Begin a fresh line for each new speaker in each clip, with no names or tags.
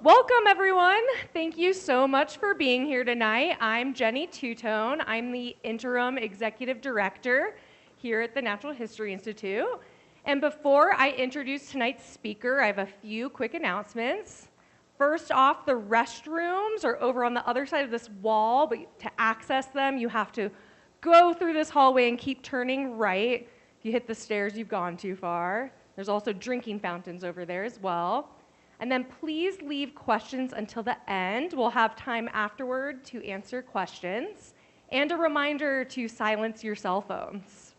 Welcome, everyone. Thank you so much for being here tonight. I'm Jenny Tutone. I'm the Interim Executive Director here at the Natural History Institute. And before I introduce tonight's speaker, I have a few quick announcements. First off, the restrooms are over on the other side of this wall, but to access them, you have to go through this hallway and keep turning right. If you hit the stairs, you've gone too far. There's also drinking fountains over there as well. And then please leave questions until the end. We'll have time afterward to answer questions. And a reminder to silence your cell phones.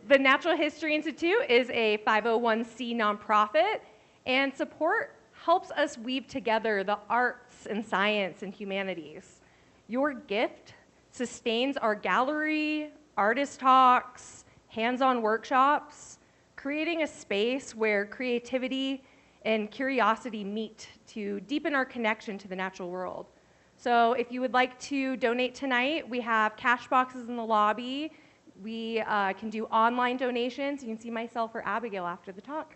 The Natural History Institute is a 501c nonprofit, and support helps us weave together the arts and science and humanities. Your gift sustains our gallery, artist talks, hands-on workshops, creating a space where creativity and curiosity meet to deepen our connection to the natural world. So if you would like to donate tonight, we have cash boxes in the lobby. We can do online donations. You can see myself or Abigail after the talk.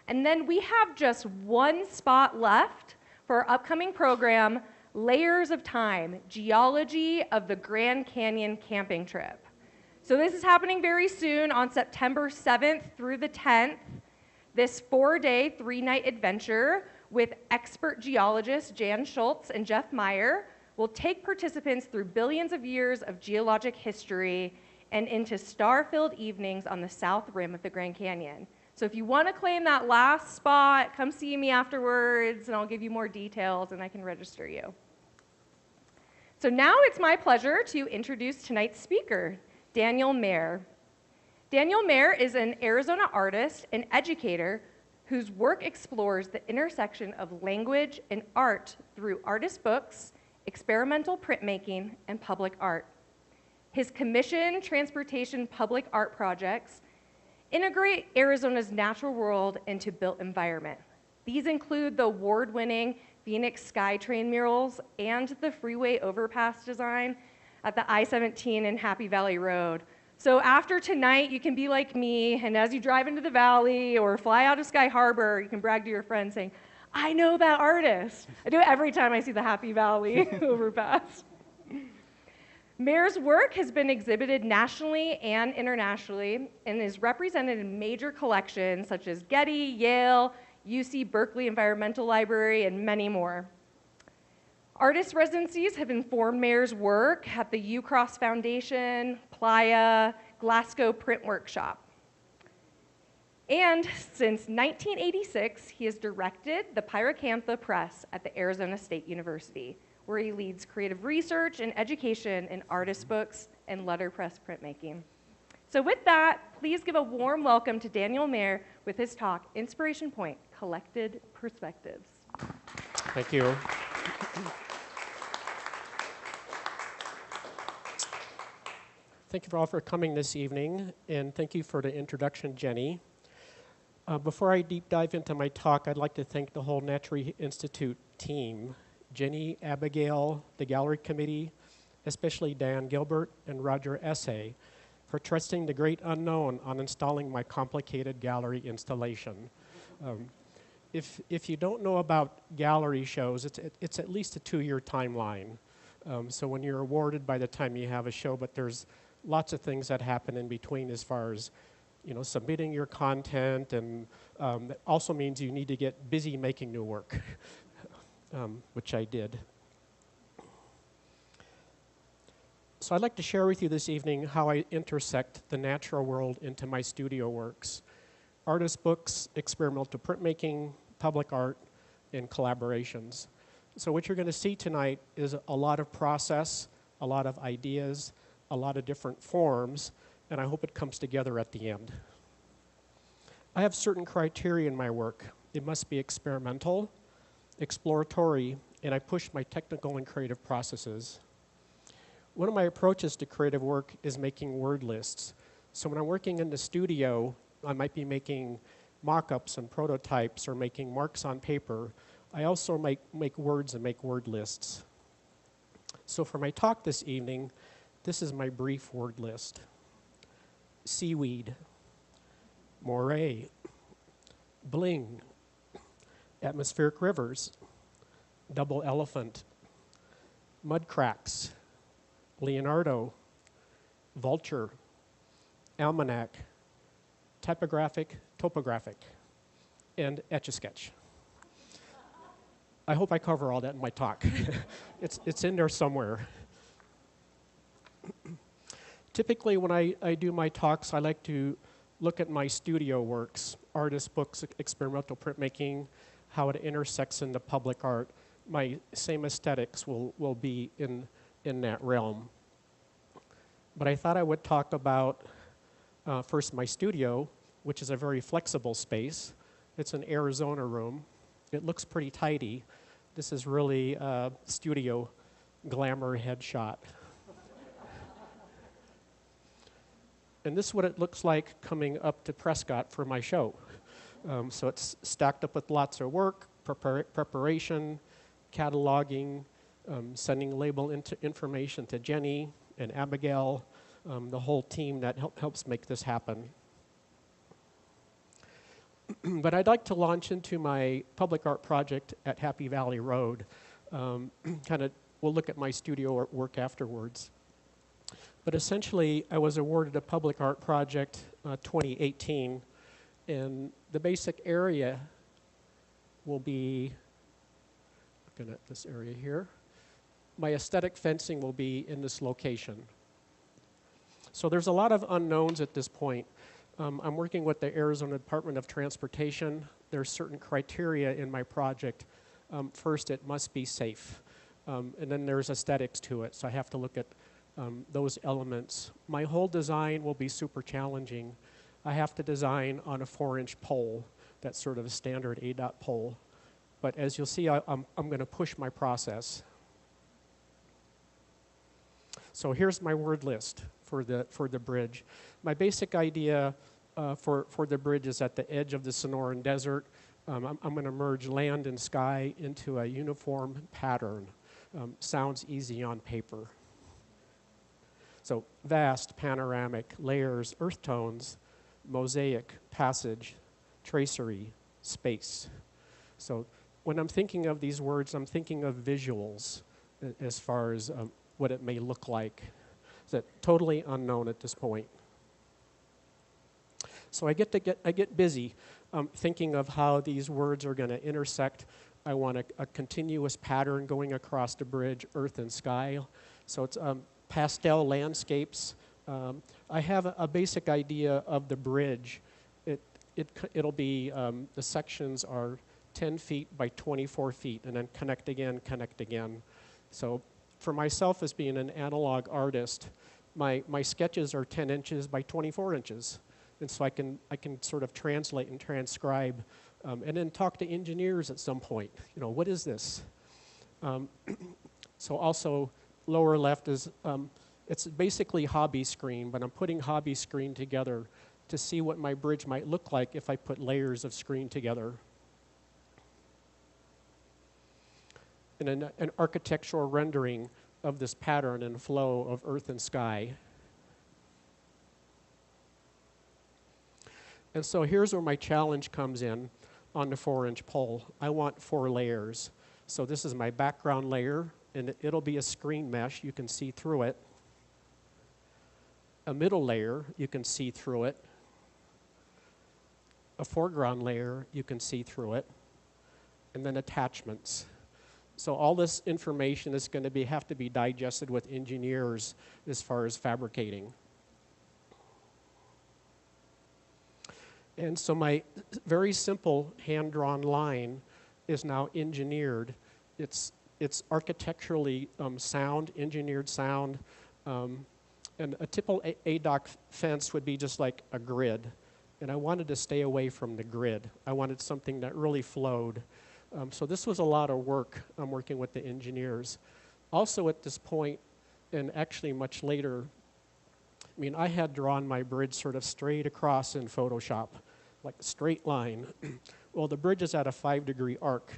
And then we have just one spot left for our upcoming program, Layers of Time, Geology of the Grand Canyon Camping Trip. So this is happening very soon on September 7th through the 10th. This 4-day, 3-night adventure with expert geologists Jan Schultz and Jeff Meyer will take participants through billions of years of geologic history and into star-filled evenings on the south rim of the Grand Canyon. So if you want to claim that last spot, come see me afterwards and I'll give you more details and I can register you. So now it's my pleasure to introduce tonight's speaker, Daniel Mayer. Daniel Mayer is an Arizona artist and educator whose work explores the intersection of language and art through artist books, experimental printmaking, and public art. His commission transportation public art projects integrate Arizona's natural world into built environment. These include the award-winning PHX Sky Train murals and the freeway overpass design at the I-17 and Happy Valley Road. So after tonight, you can be like me, and as you drive into the valley or fly out of Sky Harbor, you can brag to your friends saying, I know that artist. I do it every time I see the Happy Valley overpass. Mayer's work has been exhibited nationally and internationally and is represented in major collections such as Getty, Yale, UC Berkeley Environmental Library, and many more. Artist residencies have informed Mayer's work at the UCross Foundation, Playa, Glasgow Print Workshop. And since 1986, he has directed the Pyracantha Press at the Arizona State University, where he leads creative research and education in artist books and letterpress printmaking. So with that, please give a warm welcome to Daniel Mayer with his talk, Inspiration Point, Collected Perspectives.
Thank you. Thank you all for coming this evening, and thank you for the introduction, Jenny. Before I deep dive into my talk, I'd like to thank the whole Natural Institute team, Jenny, Abigail, the gallery committee, especially Dan Gilbert and Roger Essay, for trusting the great unknown on installing my complicated gallery installation. If you don't know about gallery shows, it's at least a 2-year timeline. So when you're awarded by the time you have a show, but there's lots of things that happen in between as far as submitting your content, and that also means you need to get busy making new work, which I did. So I'd like to share with you this evening how I intersect the natural world into my studio works. Artist books, experimental printmaking, public art, and collaborations. So what you're going to see tonight is a lot of process, a lot of ideas, a lot of different forms, and I hope it comes together at the end. I have certain criteria in my work. It must be experimental, exploratory, and I push my technical and creative processes. One of my approaches to creative work is making word lists. So when I'm working in the studio, I might be making mock-ups and prototypes or making marks on paper. I also make words and make word lists. So for my talk this evening, this is my brief word list. Seaweed, moray, bling, atmospheric rivers, double elephant, mud cracks, Leonardo, vulture, almanac, typographic, topographic, and Etch-a-Sketch. I hope I cover all that in my talk. It's in there somewhere. Typically, when I do my talks, I like to look at my studio works, artist books, experimental printmaking, how it intersects into public art. My same aesthetics will be in that realm. But I thought I would talk about first my studio, which is a very flexible space. It's an Arizona room. It looks pretty tidy. This is really a studio glamour headshot. And this is what it looks like coming up to Prescott for my show. So it's stacked up with lots of work, preparation, cataloging, sending label information to Jenny and Abigail, the whole team that helps make this happen. But I'd like to launch into my public art project at Happy Valley Road. We'll look at my studio work afterwards. But essentially, I was awarded a public art project 2018, and the basic area will be, looking at this area here, my aesthetic fencing will be in this location. So there's a lot of unknowns at this point. I'm working with the Arizona Department of Transportation. There's certain criteria in my project. First, it must be safe. And then there's aesthetics to it, so I have to look at those elements. My whole design will be super challenging. I have to design on a 4-inch pole. That's sort of a standard ADOT pole. But as you'll see, I'm going to push my process. So here's my word list for the bridge. My basic idea for the bridge is at the edge of the Sonoran Desert. I'm going to merge land and sky into a uniform pattern. Sounds easy on paper. So vast, panoramic, layers, earth tones, mosaic, passage, tracery, space. So when I'm thinking of these words, I'm thinking of visuals as far as what it may look like. It's totally unknown at this point. So I get busy thinking of how these words are going to intersect. I want a continuous pattern going across the bridge, earth and sky. So it's pastel landscapes. I have a basic idea of the bridge. It'll be, the sections are 10 feet by 24 feet, and then connect again. So for myself as being an analog artist, my sketches are 10 inches by 24 inches. And so I can sort of translate and transcribe, and then talk to engineers at some point. What is this? So also, lower left is, it's basically hobby screen, but I'm putting hobby screen together to see what my bridge might look like if I put layers of screen together. And an architectural rendering of this pattern and flow of earth and sky. And so here's where my challenge comes in on the 4-inch pole. I want 4 layers. So this is my background layer, and it'll be a screen mesh. You can see through it. A middle layer, you can see through it. A foreground layer, you can see through it. And then attachments. So all this information is going to have to be digested with engineers as far as fabricating. And so my very simple hand-drawn line is now engineered. It's architecturally sound, engineered sound. And a typical ADOC fence would be just like a grid. And I wanted to stay away from the grid. I wanted something that really flowed. So this was a lot of work. I'm working with the engineers. Also at this point, and actually much later, I had drawn my bridge sort of straight across in Photoshop, like a straight line. Well, the bridge is at a 5-degree arc.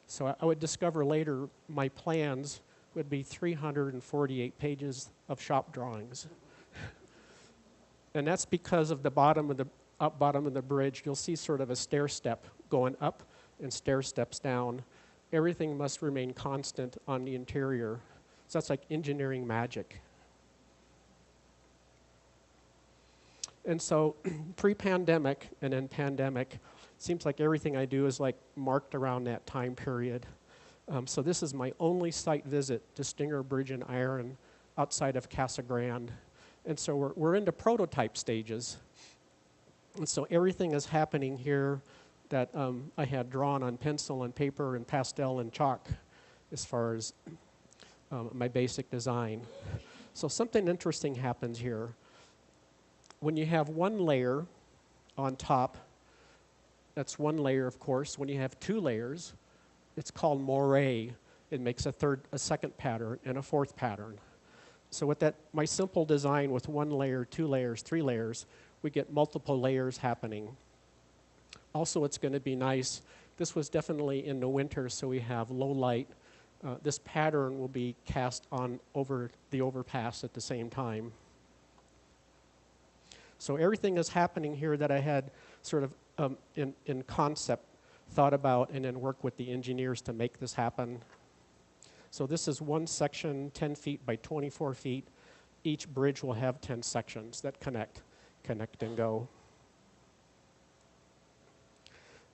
So I would discover later my plans would be 348 pages of shop drawings. And that's because of the bottom up bottom of the bridge, you'll see sort of a stair step going up and stair steps down. Everything must remain constant on the interior. So that's like engineering magic. And so pre-pandemic and then pandemic, seems like everything I do is like marked around that time period. So this is my only site visit to Stinger Bridge and Iron outside of Casa Grande. And so we're into prototype stages. And so everything is happening here that I had drawn on pencil and paper and pastel and chalk as far as my basic design. So something interesting happens here. When you have one layer on top, that's one layer, of course. When you have two layers, it's called moire. It makes a second pattern and a fourth pattern. So with that, my simple design with one layer, two layers, three layers, we get multiple layers happening. Also, it's going to be nice. This was definitely in the winter, so we have low light. This pattern will be cast on over the overpass at the same time. So everything is happening here that I had sort of in concept thought about and then worked with the engineers to make this happen. So this is one section, 10 feet by 24 feet. Each bridge will have 10 sections that connect and go.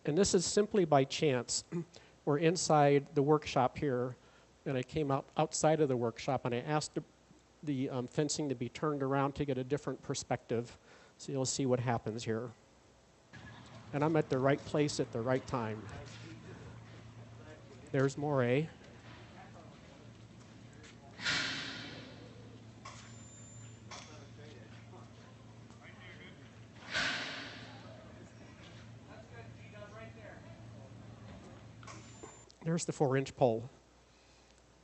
And this is simply by chance. We're inside the workshop here, and I came outside of the workshop and I asked the fencing to be turned around to get a different perspective. So you'll see what happens here. And I'm at the right place at the right time. There's moire. There's the 4-inch pole.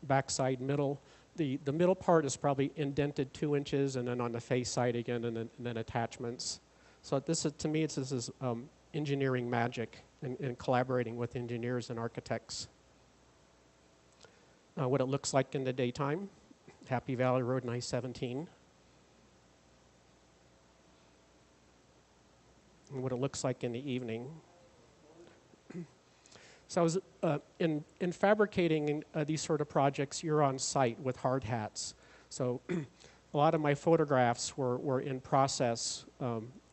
Backside, middle. The middle part is probably indented 2 inches, and then on the face side again, and then attachments. So this is, to me, this is engineering magic and collaborating with engineers and architects. What it looks like in the daytime, Happy Valley Road and I-17. And what it looks like in the evening. So I was, in fabricating these sort of projects, you're on site with hard hats. So a lot of my photographs were in process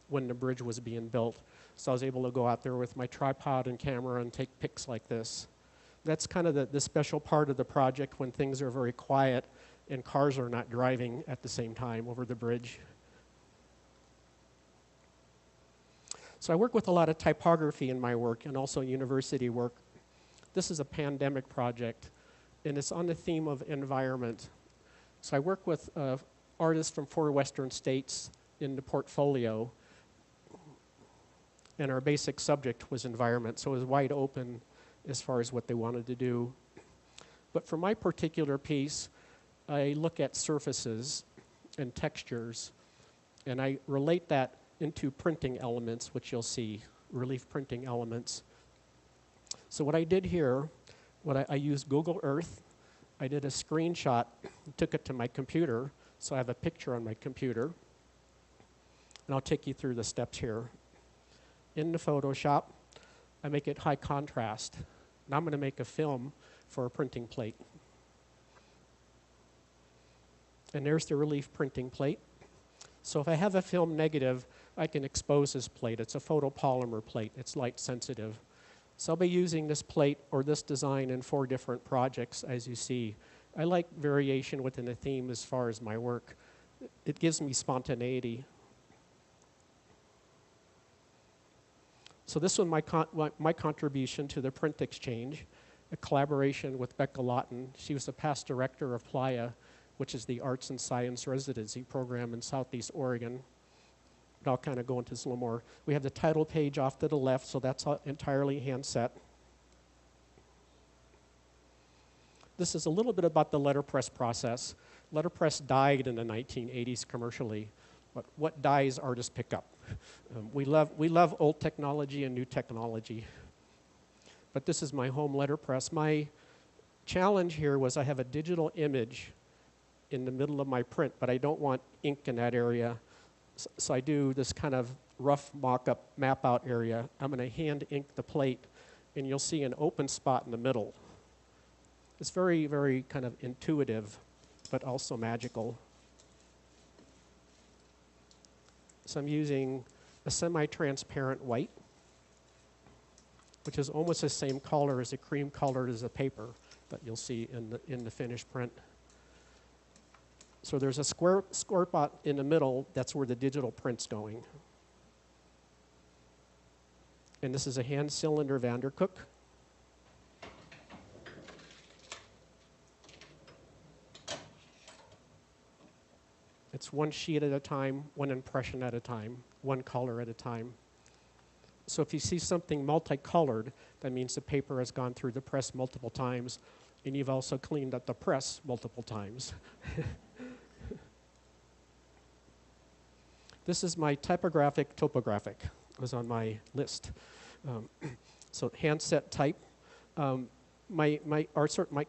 when the bridge was being built. So I was able to go out there with my tripod and camera and take pics like this. That's kind of the special part of the project when things are very quiet and cars are not driving at the same time over the bridge. So I work with a lot of typography in my work and also university work. This is a pandemic project, and it's on the theme of environment. So I work with artists from 4 Western states in the portfolio, and our basic subject was environment, so it was wide open as far as what they wanted to do. But for my particular piece, I look at surfaces and textures, and I relate that into printing elements, which you'll see, relief printing elements. So what I did here, I used Google Earth. I did a screenshot, took it to my computer, so I have a picture on my computer. And I'll take you through the steps here. In the Photoshop, I make it high contrast. Now I'm going to make a film for a printing plate. And there's the relief printing plate. So if I have a film negative, I can expose this plate. It's a photopolymer plate. It's light sensitive. So I'll be using this plate or this design in 4 different projects, as you see. I like variation within a theme as far as my work. It gives me spontaneity. So this was my contribution to the print exchange, a collaboration with Becca Lawton. She was the past director of Playa, which is the Arts and Science Residency Program in Southeast Oregon. But I'll kind of go into this a little more. We have the title page off to the left, so that's entirely hand set. This is a little bit about the letterpress process. Letterpress died in the 1980s commercially, but what dies, artists pick up. We love old technology and new technology. But this is my home letterpress. My challenge here was I have a digital image in the middle of my print, but I don't want ink in that area. So I do this kind of rough mock-up map-out area, I'm going to hand ink the plate, and you'll see an open spot in the middle. It's very, very kind of intuitive, but also magical. So I'm using a semi-transparent white, which is almost the same color as the cream color as the paper that you'll see in the finished print. So there's a square spot in the middle, that's where the digital print's going. And this is a hand cylinder Vandercook. It's one sheet at a time, one impression at a time, one color at a time. So if you see something multicolored, that means the paper has gone through the press multiple times, and you've also cleaned up the press multiple times. This is my typographic topographic. It was on my list. So handset type. My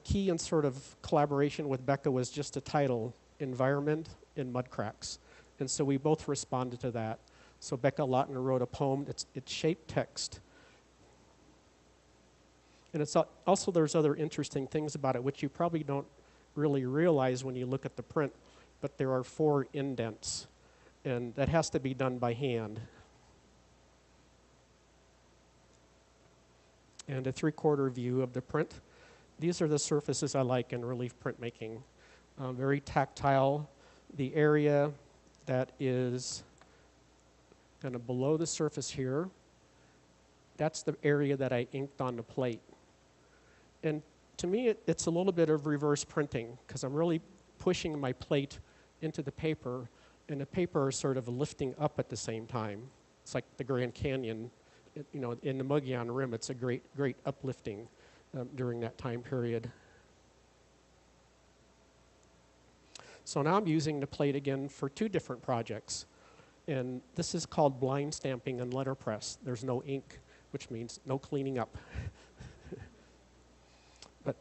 key and sort of collaboration with Becca was just a title, Environment in Mud Cracks. And so we both responded to that. So Becca Lautner wrote a poem. It's shaped text. And it's also, there's other interesting things about it, which you probably don't really realize when you look at the print, but there are 4 indents, and that has to be done by hand. And a 3/4 view of the print. These are the surfaces I like in relief printmaking. Very tactile. The area that is kind of below the surface here, that's the area that I inked on the plate. And to me, it's a little bit of reverse printing, because I'm really pushing my plate into the paper, and the paper is sort of lifting up at the same time. It's like the Grand Canyon, in the Mogollon Rim. It's a great uplifting during that time period. So now I'm using the plate again for 2 different projects. And this is called blind stamping and letterpress. There's no ink, which means no cleaning up. But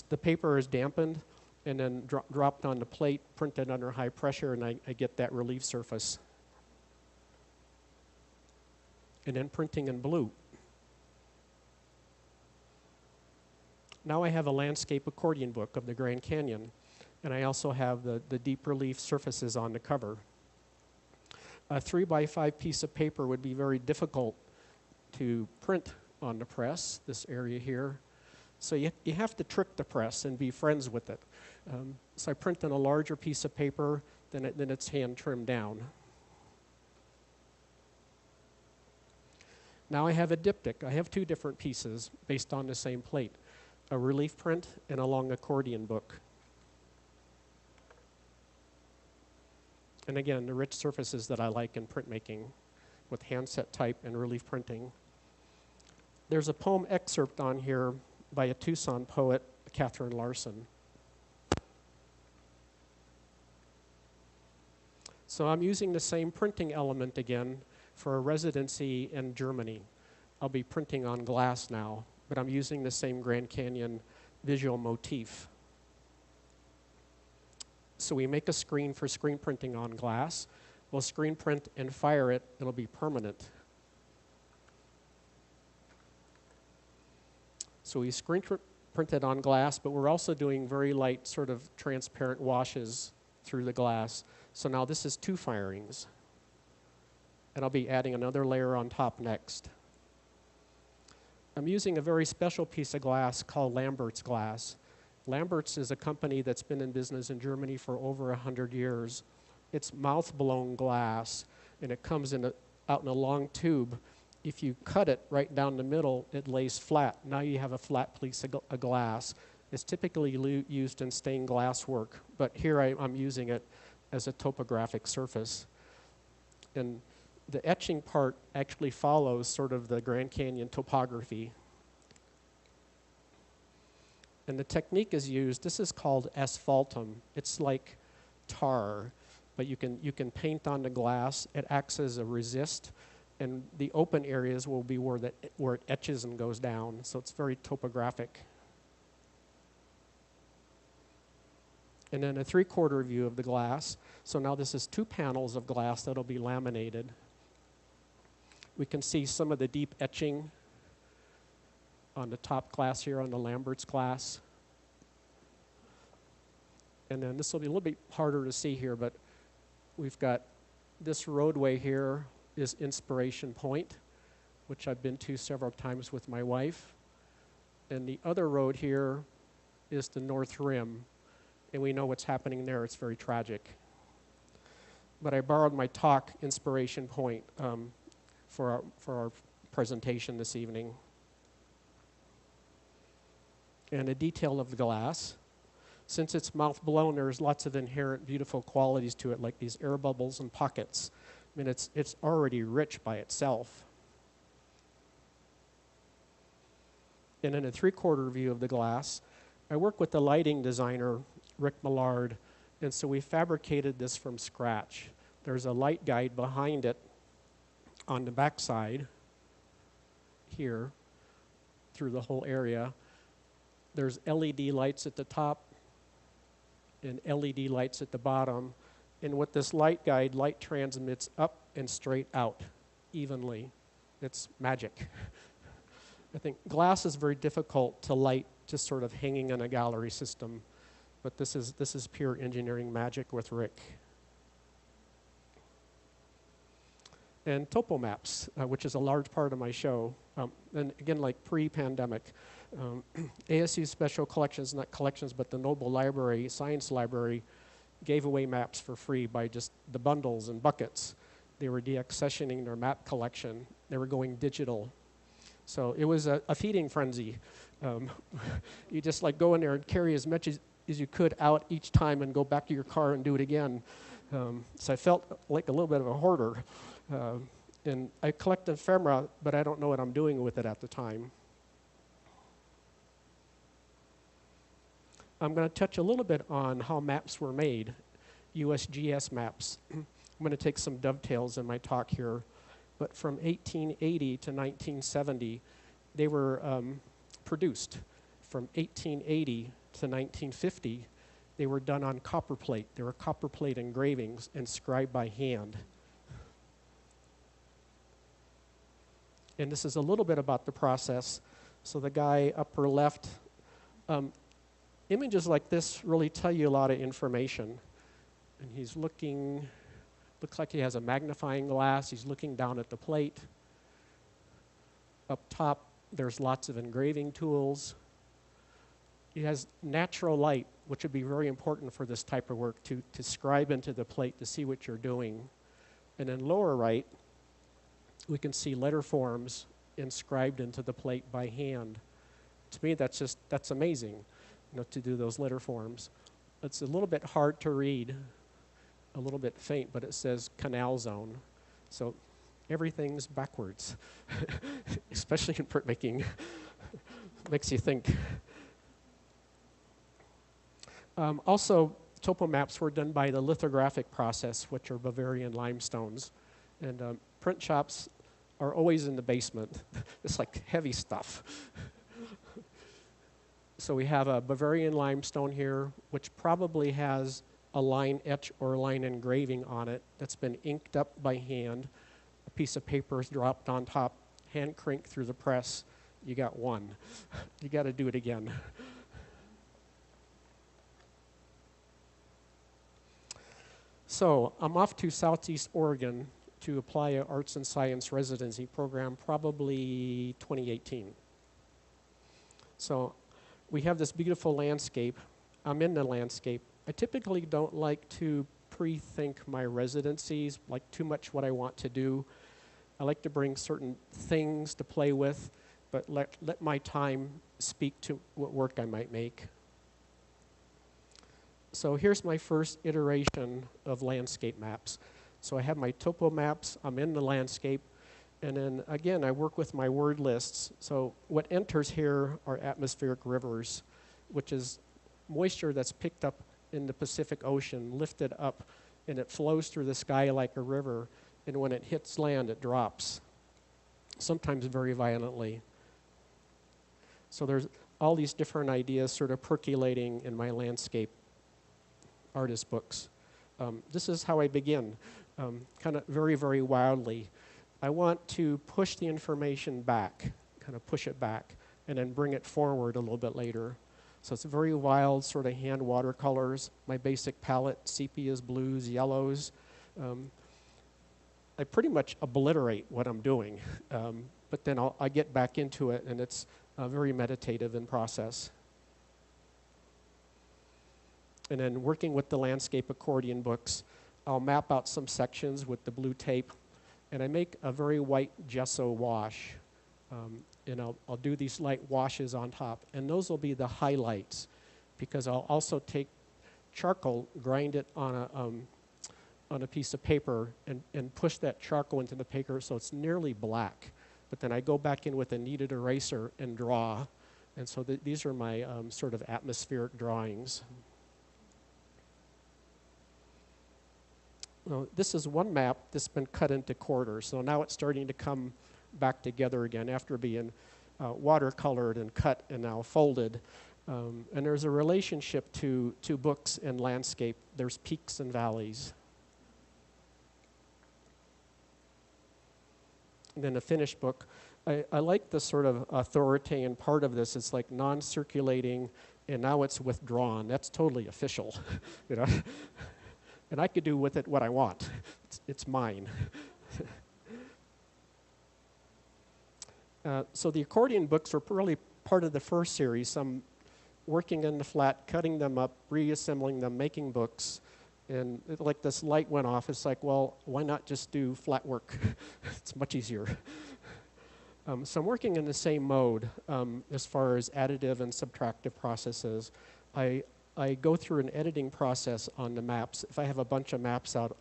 the paper is dampened and then dropped on the plate, printed under high pressure, and I get that relief surface. And then printing in blue. Now I have a landscape accordion book of the Grand Canyon, and I also have the deep relief surfaces on the cover. A 3x5 piece of paper would be very difficult to print on the press, this area here. So you have to trick the press and be friends with it. So I print on a larger piece of paper, then it's hand trimmed down. Now I have a diptych. I have 2 different pieces based on the same plate, a relief print and a long accordion book. And again, the rich surfaces that I like in printmaking with handset type and relief printing. There's a poem excerpt on here by a Tucson poet, Catherine Larson. So I'm using the same printing element again for a residency in Germany. I'll be printing on glass now, but I'm using the same Grand Canyon visual motif. So we make a screen for screen printing on glass. We'll screen print and fire it. It'll be permanent. So we screen print it on glass, but we're also doing very light sort of transparent washes through the glass. So now this is 2 firings. And I'll be adding another layer on top next. I'm using a very special piece of glass called Lambert's glass. Lambert's is a company that's been in business in Germany for over 100 years. It's mouth-blown glass, and it comes out in a long tube. If you cut it right down the middle, it lays flat. Now you have a flat piece of glass. It's typically used in stained glass work, but here I'm using it as a topographic surface. And the etching part actually follows sort of the Grand Canyon topography. And the technique is used, this is called asphaltum. It's like tar, but you can paint on the glass. It acts as a resist, and the open areas will be where it etches and goes down, so it's very topographic. And then a 3/4 view of the glass. So now this is 2 panels of glass that'll be laminated. We can see some of the deep etching on the top glass here on the Lambert's glass. And then this will be a little bit harder to see here, but we've got this roadway here is Inspiration Point, which I've been to several times with my wife. And the other road here is the North Rim, and we know what's happening there. It's very tragic. But I borrowed my talk, Inspiration Point, for our presentation this evening. And a detail of the glass. Since it's mouth blown, there's lots of inherent beautiful qualities to it, like these air bubbles and pockets. I mean, it's already rich by itself. And in a 3/4 view of the glass, I work with the lighting designer, Rick Millard, and so we fabricated this from scratch. There's a light guide behind it on the back side here through the whole area. There's LED lights at the top and LED lights at the bottom. And with this light guide, light transmits up and straight out evenly. It's magic. I think glass is very difficult to light just sort of hanging in a gallery system, but this is pure engineering magic with Rick. And topo maps, which is a large part of my show. And again, like pre-pandemic, ASU Special Collections, not collections, but the Noble Library, Science Library, gave away maps for free by just the bundles and buckets. They were deaccessioning their map collection. They were going digital. So it was a feeding frenzy. You just like go in there and carry as much as you could out each time and go back to your car and do it again. So I felt like a little bit of a hoarder. And I collect ephemera, but I don't know what I'm doing with it at the time. I'm going to touch a little bit on how maps were made, USGS maps. I'm going to take some dovetails in my talk here. But from 1880 to 1970, they were produced. From 1880 to 1950, they were done on copperplate. They were copperplate engravings inscribed by hand. And this is a little bit about the process. So the guy upper left, images like this really tell you a lot of information. And he's looking, looks like he has a magnifying glass. He's looking down at the plate. Up top, there's lots of engraving tools. He has natural light, which would be very important for this type of work, to scribe into the plate to see what you're doing. And then lower right, we can see letter forms inscribed into the plate by hand. To me, that's amazing, to do those letter forms. It's a little bit hard to read, a little bit faint, but it says canal zone. So everything's backwards, especially in printmaking. Makes you think. Also, topo maps were done by the lithographic process, which are Bavarian limestones. And print shops are always in the basement. It's like heavy stuff. So we have a Bavarian limestone here, which probably has a line etch or line engraving on it that's been inked up by hand. A piece of paper is dropped on top, hand cranked through the press. You got one. You got to do it again. So I'm off to Southeast Oregon to apply an arts and science residency program, probably 2018. So we have this beautiful landscape. I'm in the landscape. I typically don't like to pre-think my residencies, like too much what I want to do. I like to bring certain things to play with, but let my time speak to what work I might make. So here's my first iteration of landscape maps. So I have my topo maps, I'm in the landscape, and then again, I work with my word lists. So what enters here are atmospheric rivers, which is moisture that's picked up in the Pacific Ocean, lifted up, and it flows through the sky like a river, and when it hits land, it drops, sometimes very violently. So there's all these different ideas sort of percolating in my landscape artist books. This is how I begin, kind of very, very wildly. I want to push the information back, kind of push it back, and then bring it forward a little bit later. So it's very wild sort of hand watercolors, my basic palette, sepias, blues, yellows. I pretty much obliterate what I'm doing, but then I get back into it, and it's very meditative in process. And then working with the landscape accordion books, I'll map out some sections with the blue tape, and I make a very white gesso wash. And I'll do these light washes on top, and those will be the highlights, because I'll also take charcoal, grind it on a piece of paper, and push that charcoal into the paper so it's nearly black. But then I go back in with a kneaded eraser and draw, and so these are my sort of atmospheric drawings. Well, this is one map that's been cut into quarters, so now it's starting to come back together again after being watercolored and cut and now folded. And there's a relationship to books and landscape. There's peaks and valleys. And then a finished book. I like the sort of authoritarian part of this. It's like non-circulating, and now it's withdrawn. That's totally official, you know. And I could do with it what I want. It's mine. So the accordion books were really part of the first series. I'm working in the flat, cutting them up, reassembling them, making books. And like this light went off. It's like, well, why not just do flat work? It's much easier. So I'm working in the same mode as far as additive and subtractive processes. I go through an editing process on the maps. If I have a bunch of maps out,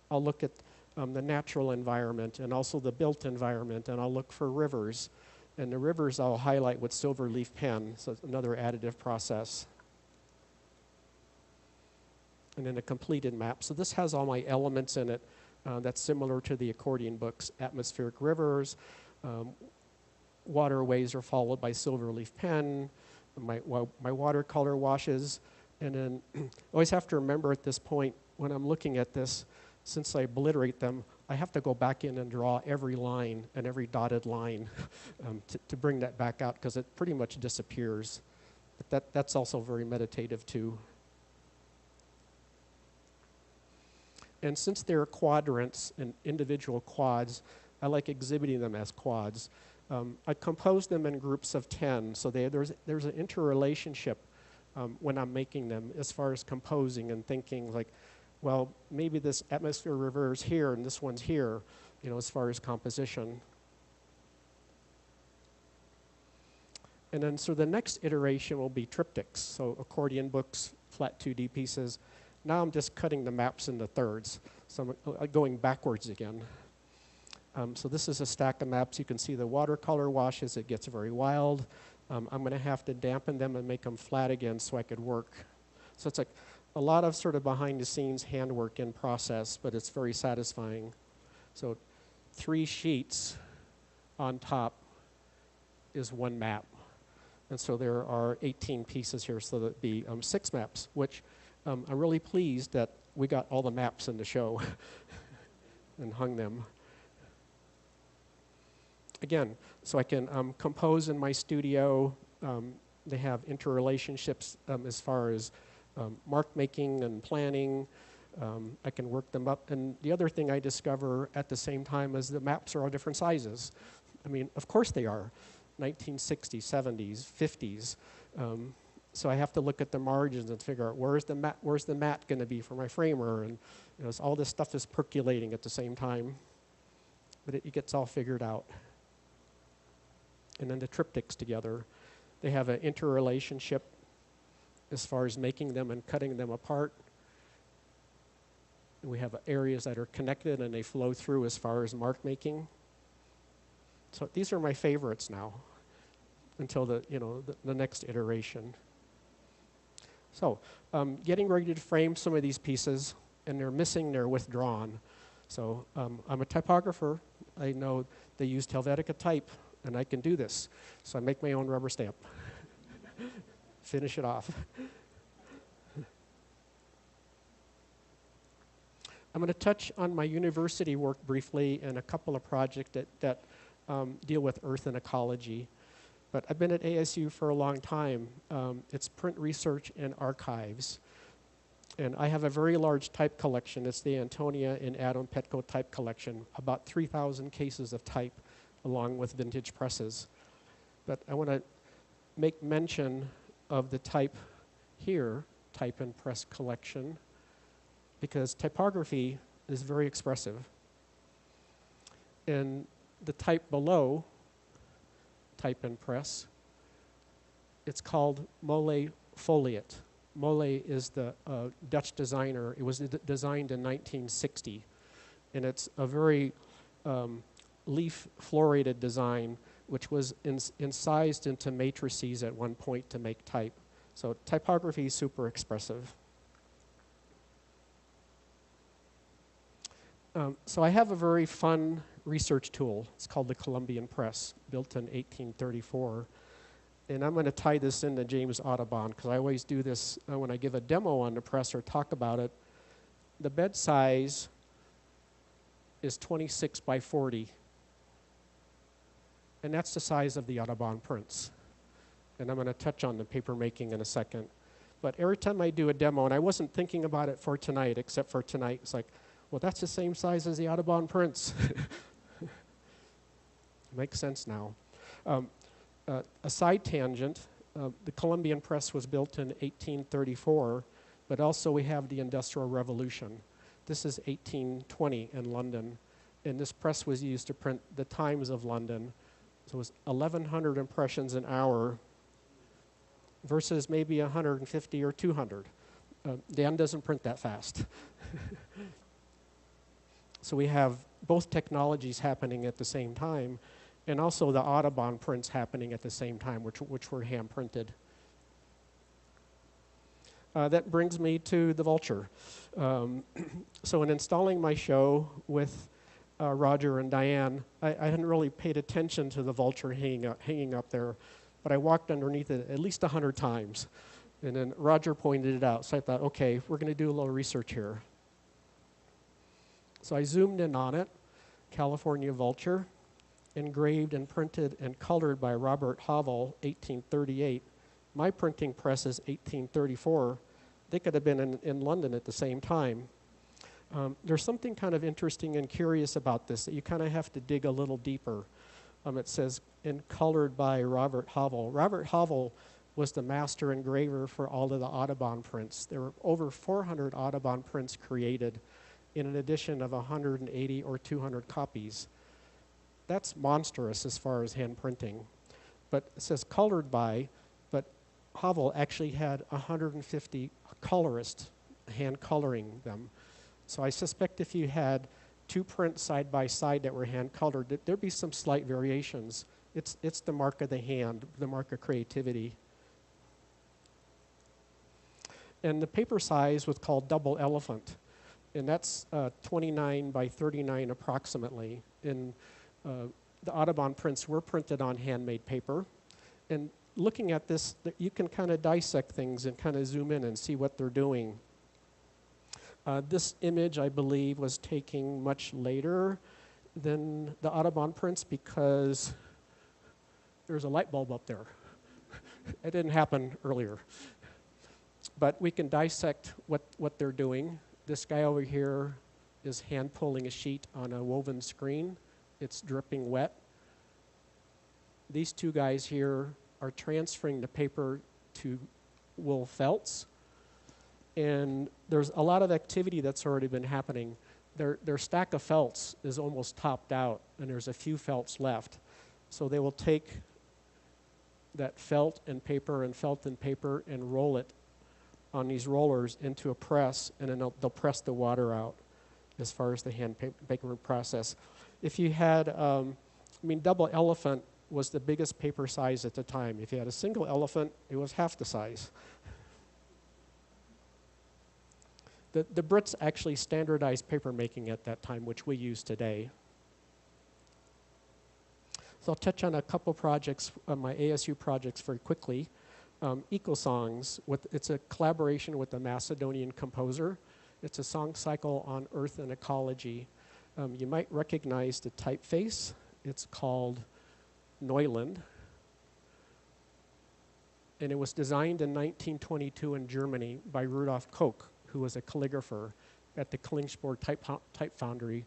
I'll look at the natural environment and also the built environment, and I'll look for rivers. And the rivers I'll highlight with silver leaf pen, so it's another additive process. And then a completed map. So this has all my elements in it that's similar to the accordion books. Atmospheric rivers, waterways are followed by silver leaf pen, my watercolor washes. And then I always have to remember at this point, when I'm looking at this, since I obliterate them, I have to go back in and draw every line and every dotted line to bring that back out, because it pretty much disappears. But that's also very meditative too. And since they're quadrants and individual quads, I like exhibiting them as quads. I compose them in groups of 10, so there's an interrelationship when I'm making them as far as composing and thinking like, well, maybe this atmosphere river is here and this one's here, you know, as far as composition. And then so the next iteration will be triptychs, so accordion books, flat 2D pieces. Now I'm just cutting the maps into thirds, so I'm going backwards again. So this is a stack of maps. You can see the watercolor washes. It gets very wild. I'm going to have to dampen them and make them flat again so I could work. So it's like a lot of sort of behind-the-scenes handwork in process, but it's very satisfying. So 3 sheets on top is one map. And so there are 18 pieces here, so that'd be 6 maps, which I'm really pleased that we got all the maps in the show and hung them. Again, so I can compose in my studio. They have interrelationships as far as mark making and planning. I can work them up. And the other thing I discover at the same time is the maps are all different sizes. I mean, of course they are. 1960s, 70s, 50s. So I have to look at the margins and figure out where's the mat going to be for my framer, and you know, all this stuff is percolating at the same time. But it gets all figured out. And then the triptychs together, they have an interrelationship as far as making them and cutting them apart. And we have areas that are connected and they flow through as far as mark making. So these are my favorites now until the next iteration. So getting ready to frame some of these pieces, and they're missing, they're withdrawn. So I'm a typographer. I know they use Helvetica type, and I can do this. So I make my own rubber stamp. Finish it off. I'm going to touch on my university work briefly and a couple of projects that deal with earth and ecology. But I've been at ASU for a long time. It's print research and archives. And I have a very large type collection. It's the Antonia and Adam Petco type collection, about 3,000 cases of type along with vintage presses. But I want to make mention of the type here, type and press collection, because typography is very expressive. And the type below, type and press, it's called Molle Foliate. Molle is the Dutch designer. It was designed in 1960, and it's a very leaf florated design, which was incised into matrices at one point to make type. So typography is super expressive. So I have a very fun research tool. It's called the Columbian Press, built in 1834. And I'm going to tie this into James Audubon, because I always do this when I give a demo on the press or talk about it. The bed size is 26 by 40. And that's the size of the Audubon prints. And I'm going to touch on the paper making in a second. But every time I do a demo, and I wasn't thinking about it for tonight, except for tonight, it's like, well, that's the same size as the Audubon prints. Makes sense now. A side tangent, the Columbian Press was built in 1834, but also we have the Industrial Revolution. This is 1820 in London, and this press was used to print the Times of London. So it was 1,100 impressions an hour versus maybe 150 or 200. Dan doesn't print that fast. So we have both technologies happening at the same time, and also the Audubon prints happening at the same time, which were hand printed. That brings me to the vulture. So in installing my show with Roger and Diane, I hadn't really paid attention to the vulture hanging up there, but I walked underneath it at least 100 times. And then Roger pointed it out, so I thought, okay, we're going to do a little research here. So I zoomed in on it, California vulture, engraved and printed and colored by Robert Havel, 1838. My printing press is 1834. They could have been in London at the same time. There's something kind of interesting and curious about this that you kind of have to dig a little deeper. It says, and colored by Robert Havel. Robert Havel was the master engraver for all of the Audubon prints. There were over 400 Audubon prints created in an edition of 180 or 200 copies. That's monstrous as far as hand printing. But it says colored by, but Havel actually had 150 colorists hand coloring them. So I suspect if you had two prints side by side that were hand colored, there'd be some slight variations. It's the mark of the hand, the mark of creativity. And the paper size was called double elephant. And that's 29 by 39 approximately. And the Audubon prints were printed on handmade paper. And looking at this, you can kind of dissect things and kind of zoom in and see what they're doing. This image, I believe, was taken much later than the Audubon prints because there's a light bulb up there. It didn't happen earlier. But we can dissect what they're doing. This guy over here is hand pulling a sheet on a woven screen. It's dripping wet. These two guys here are transferring the paper to wool felts. And there's a lot of activity that's already been happening. Their stack of felts is almost topped out, and there's a few felts left. So they will take that felt and paper and roll it on these rollers into a press, and then they'll press the water out as far as the hand paper process. If you had, double elephant was the biggest paper size at the time. If you had a single elephant, it was half the size. The Brits actually standardized paper making at that time, which we use today. So I'll touch on a couple projects, my ASU projects very quickly. Eco Songs, it's a collaboration with a Macedonian composer. It's a song cycle on Earth and ecology. You might recognize the typeface. It's called Neuland. And it was designed in 1922 in Germany by Rudolf Koch, who was a calligrapher at the Klingspor type foundry.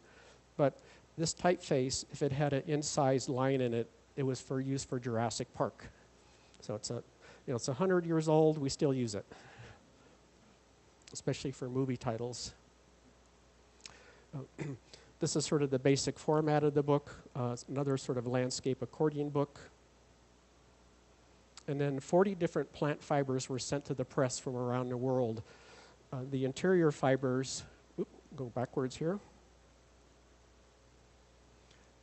But this typeface, if it had an incised line in it, it was for use for Jurassic Park. So it's it's 100 years old. We still use it, especially for movie titles. This is sort of the basic format of the book. Another sort of landscape accordion book. And then 40 different plant fibers were sent to the press from around the world. The interior fibers, go backwards here.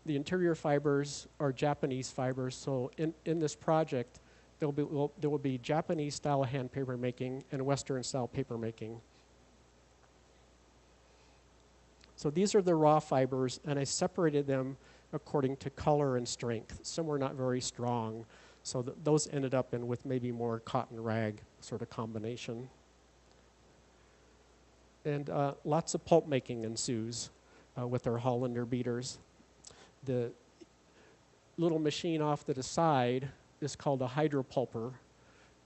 The interior fibers are Japanese fibers, so in this project, there will be Japanese-style hand paper making and Western-style paper making. So these are the raw fibers, and I separated them according to color and strength. Some were not very strong, so those ended up in with maybe more cotton rag sort of combination. And lots of pulp making ensues with our Hollander beaters. The little machine off to the side is called a hydropulper,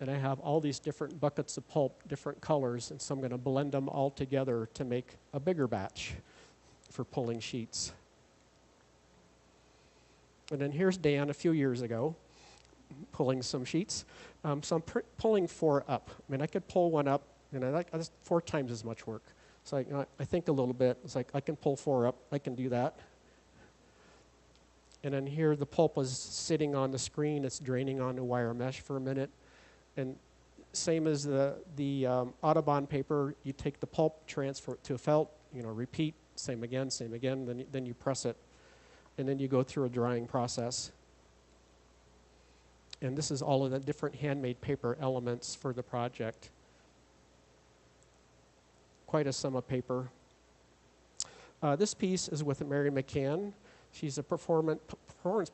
and I have all these different buckets of pulp, different colors, and so I'm going to blend them all together to make a bigger batch for pulling sheets. And then here's Dan a few years ago pulling some sheets. So I'm pulling 4 up. I mean, I could pull 1 up, and that's 4 times as much work. So I think a little bit. It's like I can pull 4 up. I can do that. And then here the pulp is sitting on the screen. It's draining onto wire mesh for a minute. And same as the Audubon paper, you take the pulp, transfer it to a felt, repeat, same again, then you press it. And then you go through a drying process. And this is all of the different handmade paper elements for the project. Quite a sum of paper. This piece is with Mary McCann. She's a performance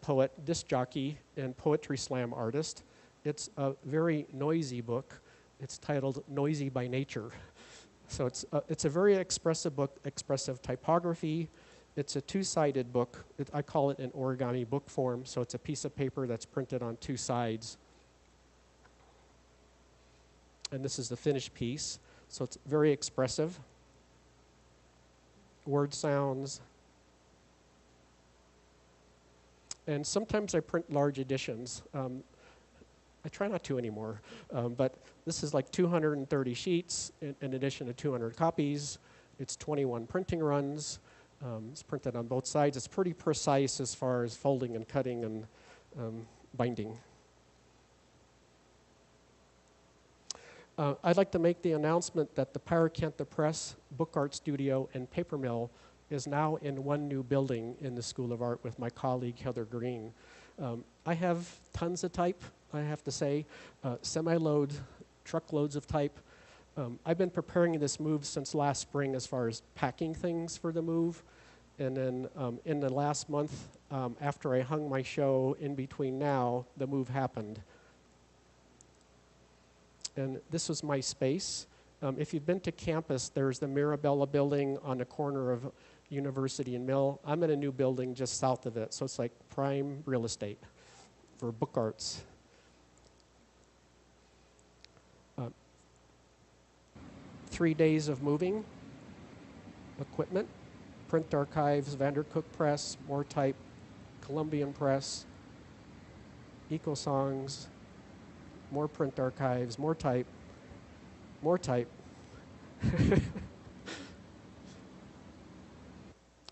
poet, disc jockey, and poetry slam artist. It's a very noisy book. It's titled Noisy by Nature. So it's a very expressive book, expressive typography. It's a 2-sided book. I call it an origami book form, so it's a piece of paper that's printed on 2 sides. And this is the finished piece. So it's very expressive. Word sounds. And sometimes I print large editions. I try not to anymore, but this is like 230 sheets in addition to 200 copies. It's 21 printing runs. It's printed on both sides. It's pretty precise as far as folding and cutting and binding. I'd like to make the announcement that the Pyracantha Press, Book Art Studio, and Paper Mill is now in one new building in the School of Art with my colleague Heather Green. I have tons of type, I have to say, semi-load, truckloads of type. I've been preparing this move since last spring as far as packing things for the move. And then in the last month, after I hung my show in between now, the move happened. And this was my space. If you've been to campus, there's the Mirabella building on the corner of University and Mill. I'm in a new building just south of it, so it's like prime real estate for book arts. 3 days of moving, equipment, print archives, Vandercook Press, more type, Columbian Press, Eco Songs, more print archives, more type, more type.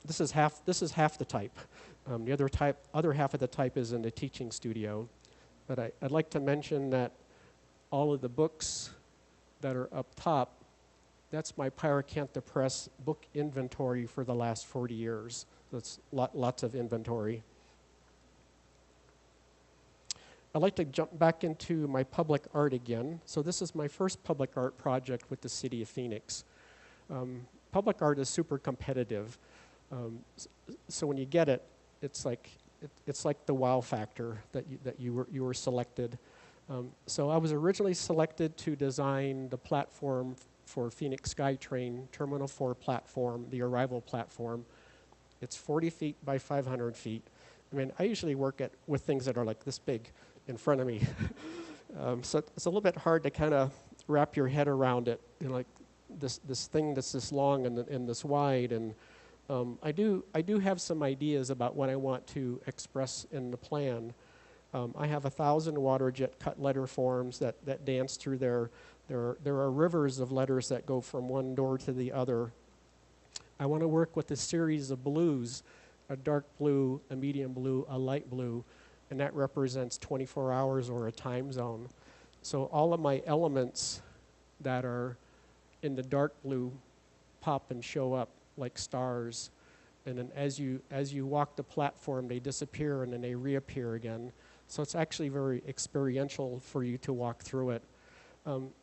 This is half the type. The other half of the type is in the teaching studio. But I'd like to mention that all of the books that are up top, that's my Pyracantha Press book inventory for the last 40 years. That's lots of inventory. I'd like to jump back into my public art again. So this is my first public art project with the City of Phoenix. Public art is super competitive. So when you get it, it's like the wow factor that you were selected. So I was originally selected to design the platform for Phoenix Sky Train Terminal 4 platform, the arrival platform. It's 40 feet by 500 feet. I mean, I usually work with things that are like this big in front of me. So it's a little bit hard to kind of wrap your head around it, you know, like this thing that's this long and this wide. And I do have some ideas about what I want to express in the plan. I have 1,000 water jet cut letter forms that dance through there. There are rivers of letters that go from one door to the other. I want to work with a series of blues, a dark blue, a medium blue, a light blue, and that represents 24 hours or a time zone. So all of my elements that are in the dark blue pop and show up like stars. And then as you walk the platform, they disappear and then they reappear again. So it's actually very experiential for you to walk through it.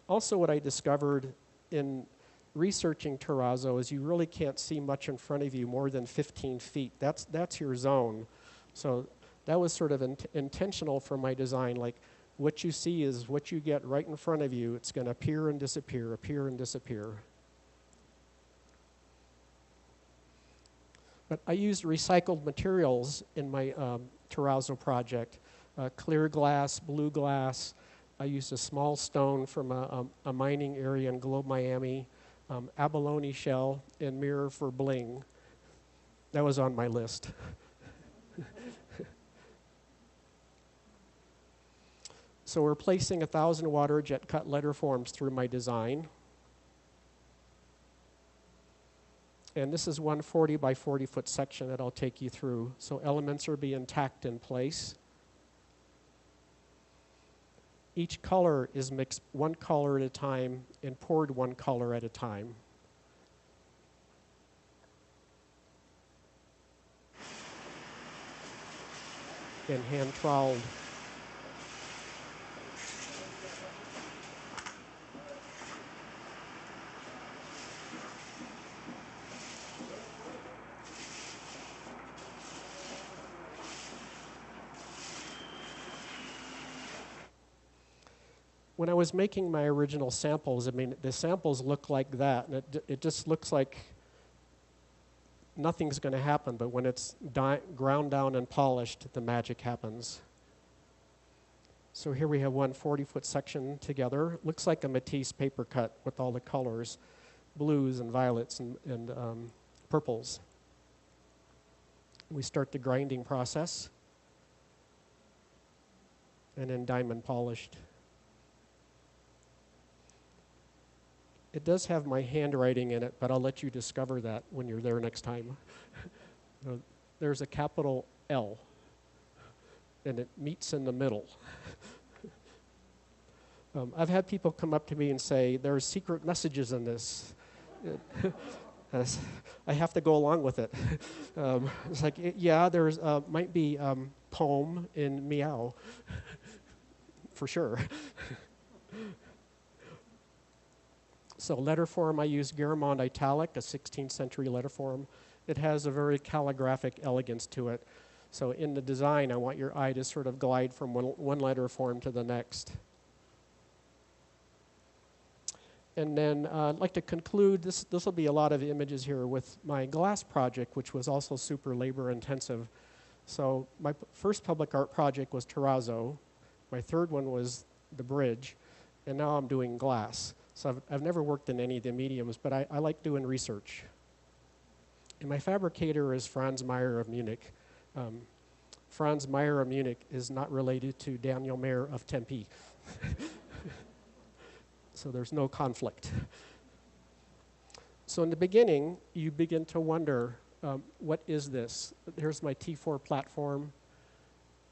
Also, what I discovered in researching terrazzo is you really can't see much in front of you more than 15 feet. That's your zone. So that was sort of intentional for my design. Like, what you see is what you get right in front of you. It's going to appear and disappear, appear and disappear. But I used recycled materials in my terrazzo project. Clear glass, blue glass. I used a small stone from a mining area in Globe, Miami. Abalone shell and mirror for bling. That was on my list. So we're placing 1,000 water jet cut letter forms through my design. And this is one 40 by 40 foot section that I'll take you through. So elements are being tacked in place. Each color is mixed one color at a time and poured one color at a time. And hand troweled. When I was making my original samples, I mean, the samples look like that, and it just looks like nothing's going to happen, but when it's ground down and polished, the magic happens. So here we have one 40-foot section together. Looks like a Matisse paper cut with all the colors, blues and violets and purples. We start the grinding process, and then diamond polished. It does have my handwriting in it, but I'll let you discover that when you're there next time. There's a capital L, and it meets in the middle. I've had people come up to me and say, there's secret messages in this. I have to go along with it. It's like, yeah, there's might be poem in meow, for sure. So letter form, I use Garamond Italic, a 16th century letter form. It has a very calligraphic elegance to it. So in the design, I want your eye to sort of glide from one letter form to the next. And then I'd like to conclude, this will be a lot of images here with my glass project, which was also super labor intensive. So my first public art project was terrazzo. My third one was the bridge. And now I'm doing glass. So I've never worked in any of the mediums, but I like doing research. And my fabricator is Franz Meyer of Munich. Franz Meyer of Munich is not related to Daniel Mayer of Tempe. So there's no conflict. So in the beginning, you begin to wonder, what is this? Here's my T4 platform.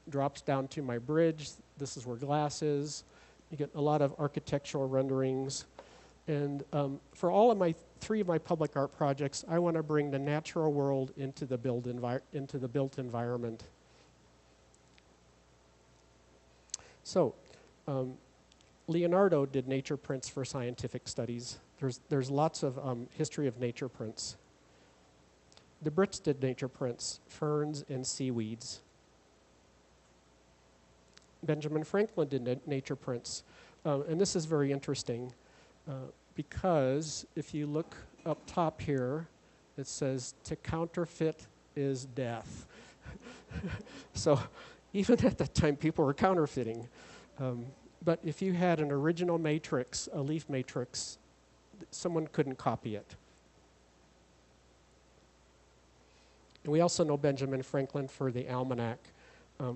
Drops down to my bridge. This is where glass is. You get a lot of architectural renderings. And for all of three of my public art projects, I want to bring the natural world into the built environment. So Leonardo did nature prints for scientific studies. There's lots of history of nature prints. The Brits did nature prints, ferns and seaweeds. Benjamin Franklin did nature prints. And this is very interesting because if you look up top here, it says to counterfeit is death. So even at that time, people were counterfeiting. But if you had an original matrix, a leaf matrix, someone couldn't copy it. And we also know Benjamin Franklin for the almanac,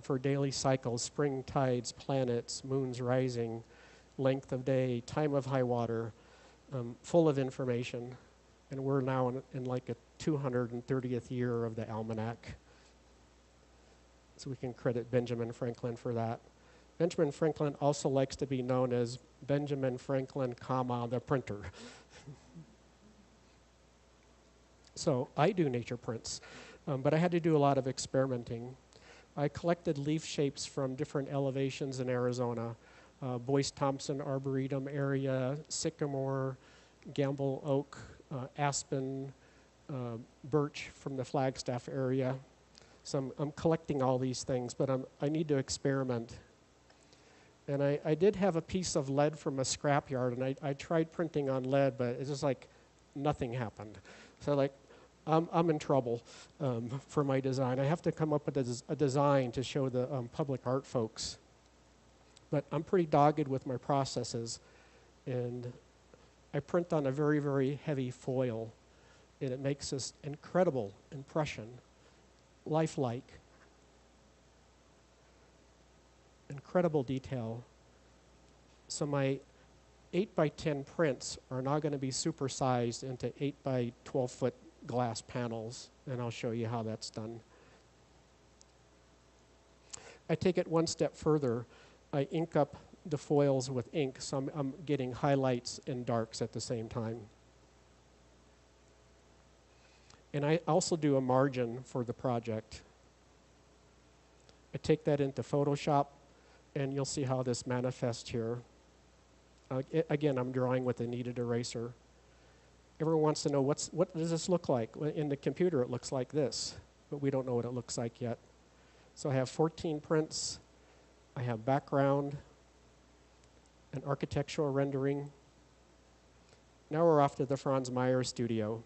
for daily cycles, spring tides, planets, moons rising, length of day, time of high water, full of information. And we're now in like a 230th year of the almanac. So we can credit Benjamin Franklin for that. Benjamin Franklin also likes to be known as Benjamin Franklin, comma, the printer. So I do nature prints, but I had to do a lot of experimenting. I collected leaf shapes from different elevations in Arizona, Boyce-Thompson Arboretum area, sycamore, Gamble oak, aspen, birch from the Flagstaff area. So I'm collecting all these things, but I need to experiment. And I did have a piece of lead from a scrapyard, and I tried printing on lead, but it's just like nothing happened. So like, I'm in trouble for my design. I have to come up with a design to show the public art folks. But I'm pretty dogged with my processes, and I print on a very, very heavy foil, and it makes this incredible impression, lifelike, incredible detail. So my 8 by 10 prints are now going to be supersized into 8 by 12 foot glass panels, and I'll show you how that's done. I take it one step further. I ink up the foils with ink, so I'm getting highlights and darks at the same time. And I also do a margin for the project. I take that into Photoshop, and you'll see how this manifests here. Again, I'm drawing with a kneaded eraser. Everyone wants to know what does this look like? Well, in the computer, it looks like this, but we don't know what it looks like yet. So I have 14 prints. I have background, an architectural rendering. Now we're off to the Franz Meyer studio.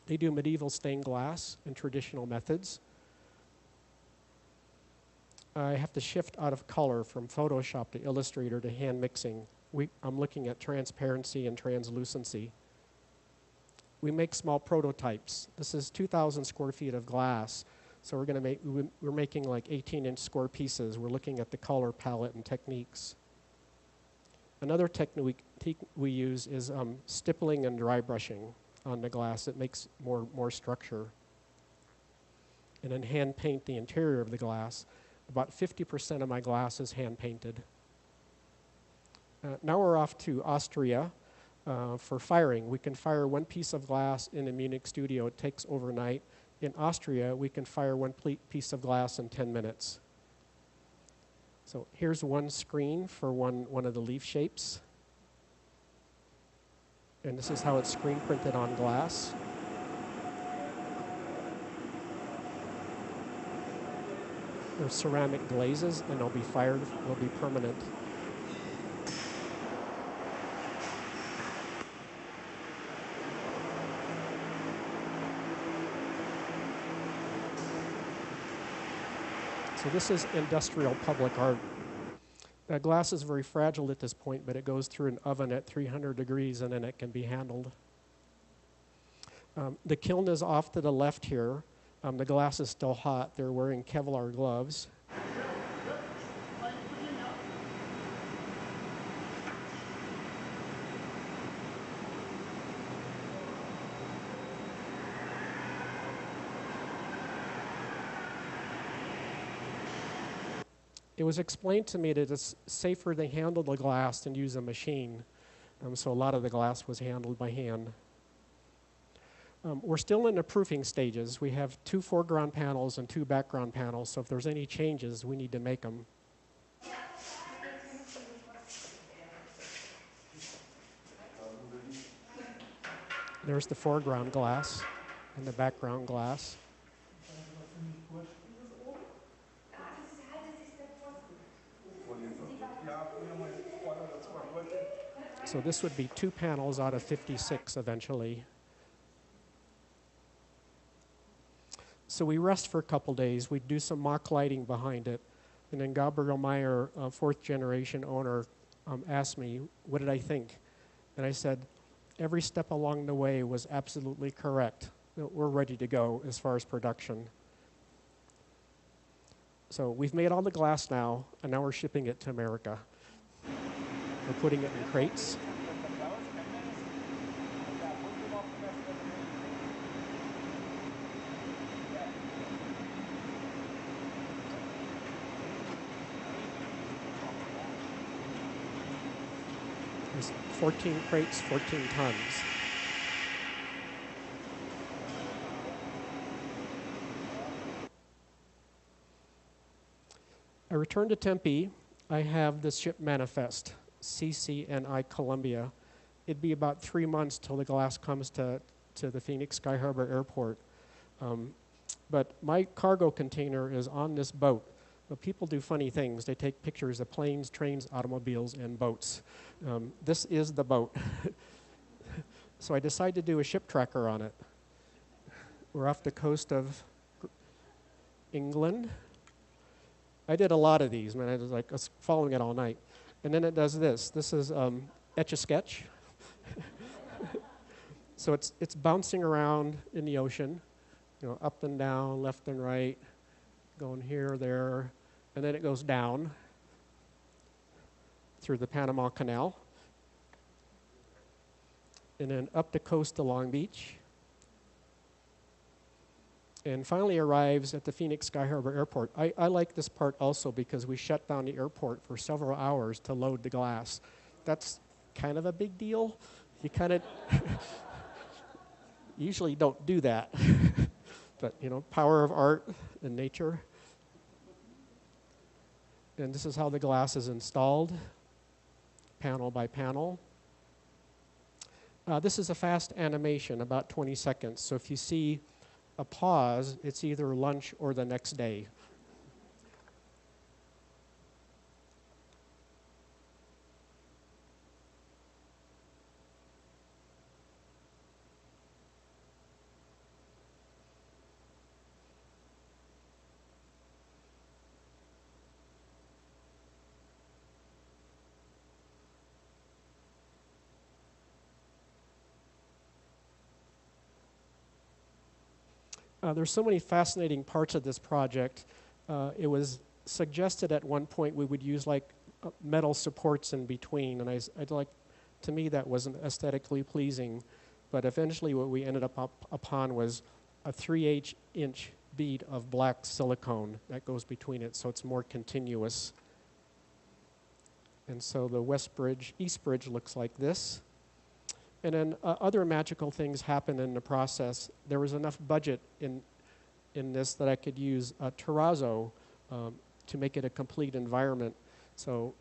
They do medieval stained glass and traditional methods. I have to shift out of color from Photoshop to Illustrator to hand mixing. I'm looking at transparency and translucency. We make small prototypes. This is 2,000 square feet of glass. So we're making like 18-inch square pieces. We're looking at the color palette and techniques. Another technique we use is stippling and dry brushing on the glass. It makes more structure. And then hand paint the interior of the glass. About 50% of my glass is hand painted. Now we're off to Austria for firing. We can fire one piece of glass in the Munich studio. It takes overnight. In Austria, we can fire one piece of glass in 10 minutes. So here's one screen for one of the leaf shapes. And this is how it's screen printed on glass. They're ceramic glazes, and they'll be fired, they'll be permanent. So this is industrial public art. Glass is very fragile at this point, but it goes through an oven at 300 degrees, and then it can be handled. The kiln is off to the left here. The glass is still hot. They're wearing Kevlar gloves. It was explained to me that it's safer to handle the glass than use a machine. So a lot of the glass was handled by hand. We're still in the proofing stages. We have 2 foreground panels and 2 background panels, so if there's any changes, we need to make them. There's the foreground glass and the background glass. So this would be 2 panels out of 56 eventually. So we rest for a couple days. We do some mock lighting behind it. And then Gabriel Meyer, a 4th generation owner, asked me, what did I think? And I said, every step along the way was absolutely correct. We're ready to go as far as production. So we've made all the glass now, and now we're shipping it to America. We're putting it in crates. There's 14 crates, 14 tons. I returned to Tempe. I have this ship manifest, CCNI Columbia. It'd be about 3 months till the glass comes to the Phoenix Sky Harbor Airport. But my cargo container is on this boat. But people do funny things. They take pictures of planes, trains, automobiles, and boats. This is the boat. So I decided to do a ship tracker on it. We're off the coast of England. I did a lot of these, man. I was following it all night. And then it does this. This is Etch-a-Sketch. So it's bouncing around in the ocean, up and down, left and right, going here, there, and then it goes down through the Panama Canal, and then up the coast to Long Beach, and finally arrives at the Phoenix Sky Harbor Airport. I like this part also because we shut down the airport for several hours to load the glass. That's kind of a big deal. You kind of usually don't do that. But, power of art and nature. And this is how the glass is installed, panel by panel. This is a fast animation, about 20 seconds. So if you see a pause, it's either lunch or the next day. There's so many fascinating parts of this project. It was suggested at one point we would use metal supports in between, and to me that wasn't aesthetically pleasing, but eventually what we ended up upon was a 3/8 inch bead of black silicone that goes between it, so it's more continuous. And so the east bridge looks like this. And then other magical things happen in the process. There was enough budget in this that I could use a terrazzo to make it a complete environment. So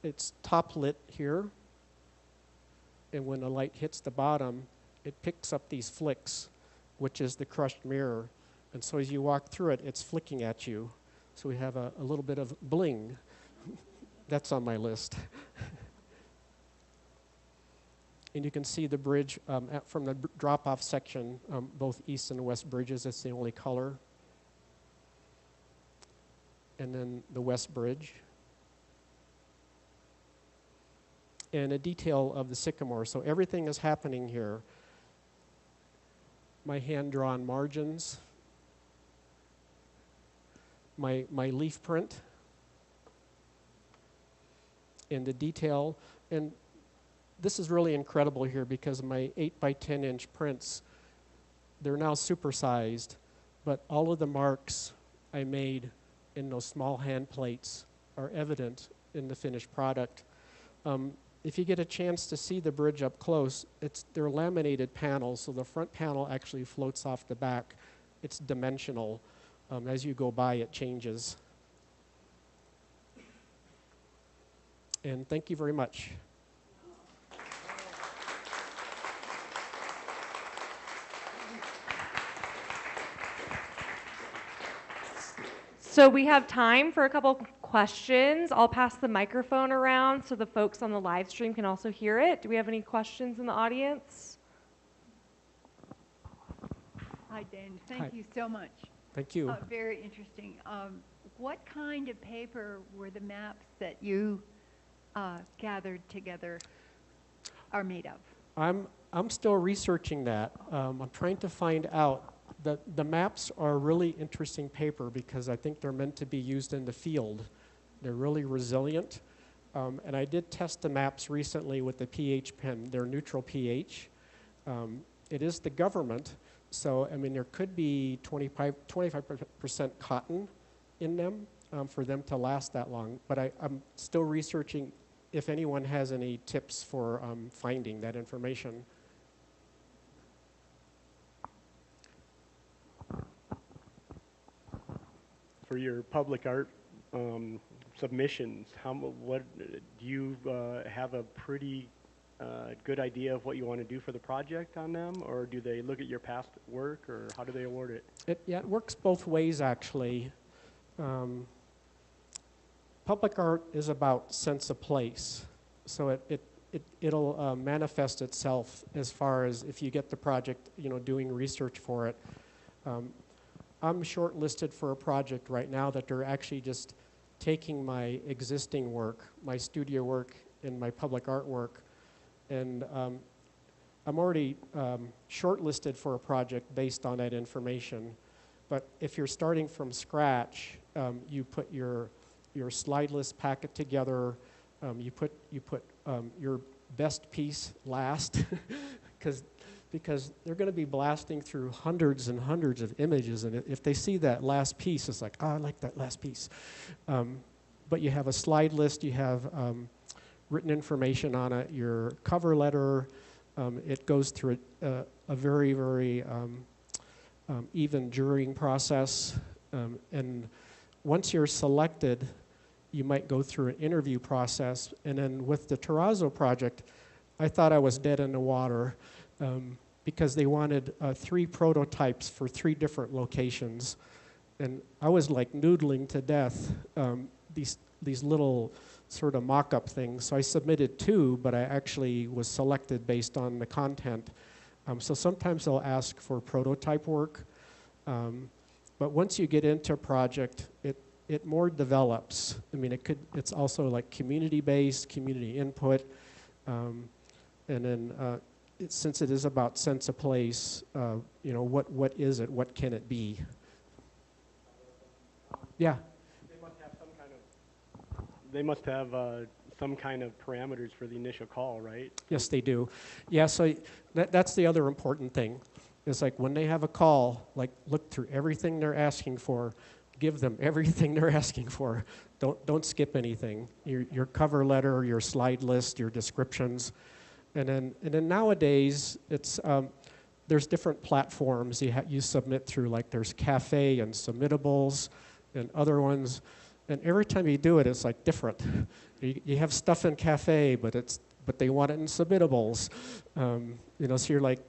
it's top lit here, and when the light hits the bottom, it picks up these flicks, which is the crushed mirror. And so as you walk through it, it's flicking at you. So we have a little bit of bling. That's on my list. And you can see the bridge from the drop-off section, both east and west bridges. That's the only color. And then the west bridge. And a detail of the sycamore. So everything is happening here. My hand-drawn margins. My leaf print. And the detail. And this is really incredible here because my 8 by 10 inch prints, they're now supersized, but all of the marks I made in those small hand plates are evident in the finished product. If you get a chance to see the bridge up close, they're laminated panels, so the front panel actually floats off the back. It's dimensional. As you go by, it changes. And thank you very much.
So we have time for a couple questions, I'll pass the microphone around so the folks on the live stream can also hear it. Do we have any questions in the audience?
Hi, Dan. Thank you so much.
Thank you.
Very interesting. What kind of paper were the maps that you gathered together are made of?
I'm still researching that. I'm trying to find out. The maps are a really interesting paper because I think they're meant to be used in the field. They're really resilient. And I did test the maps recently with the pH pen. They're neutral pH. It is the government, so I mean there could be 25% cotton in them for them to last that long. But I'm still researching if anyone has any tips for finding that information.
For your public art submissions, what do you have a pretty good idea of what you want to do for the project on them, or do they look at your past work, or how do they award it?
Yeah, it works both ways actually. Public art is about sense of place, so it'll manifest itself as far as if you get the project, doing research for it. I'm shortlisted for a project right now that they're actually just taking my existing work, my studio work and my public art work, and I'm already shortlisted for a project based on that information. But if you're starting from scratch, you put your slide list packet together, you put your best piece last, because they're going to be blasting through hundreds and hundreds of images, and if they see that last piece, it's like, oh, I like that last piece. But you have a slide list, you have written information on it, your cover letter, it goes through a very, very even jurying process, and once you're selected, you might go through an interview process, and then with the Terrazzo project, I thought I was dead in the water. Because they wanted 3 prototypes for 3 different locations, and I was like noodling to death these little sort of mock-up things. So I submitted 2, but I actually was selected based on the content. So sometimes they'll ask for prototype work, but once you get into a project, it more develops. I mean, it's also like community-based, community input, and then. Since it is about sense of place, what is it? What can it be? Yeah.
They must have some kind of parameters for the initial call, right?
Yes, they do. Yeah. So that's the other important thing. It's like when they have a call, like look through everything they're asking for, give them everything they're asking for. Don't skip anything. Your cover letter, your slide list, your descriptions. And then nowadays, it's there's different platforms you submit through, like there's Cafe and Submittables and other ones. And every time you do it, it's like different. You have stuff in Cafe, but they want it in Submittables. So you're like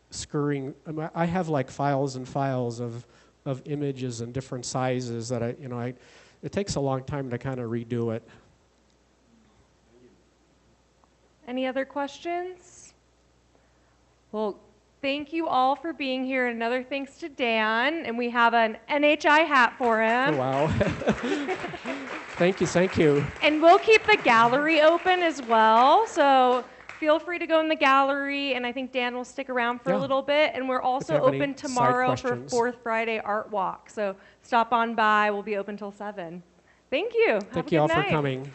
scurrying. I have like files and files of images in different sizes that it takes a long time to kind of redo it.
Any other questions? Well, thank you all for being here. Another thanks to Dan, and we have an NHI hat for him.
Oh, wow. Thank you.
And we'll keep the gallery open as well, so feel free to go in the gallery, and I think Dan will stick around for a little bit. And we're also open tomorrow for 4th Friday Art Walk, so stop on by. We'll be open till 7. Thank you.
Thank you all for coming.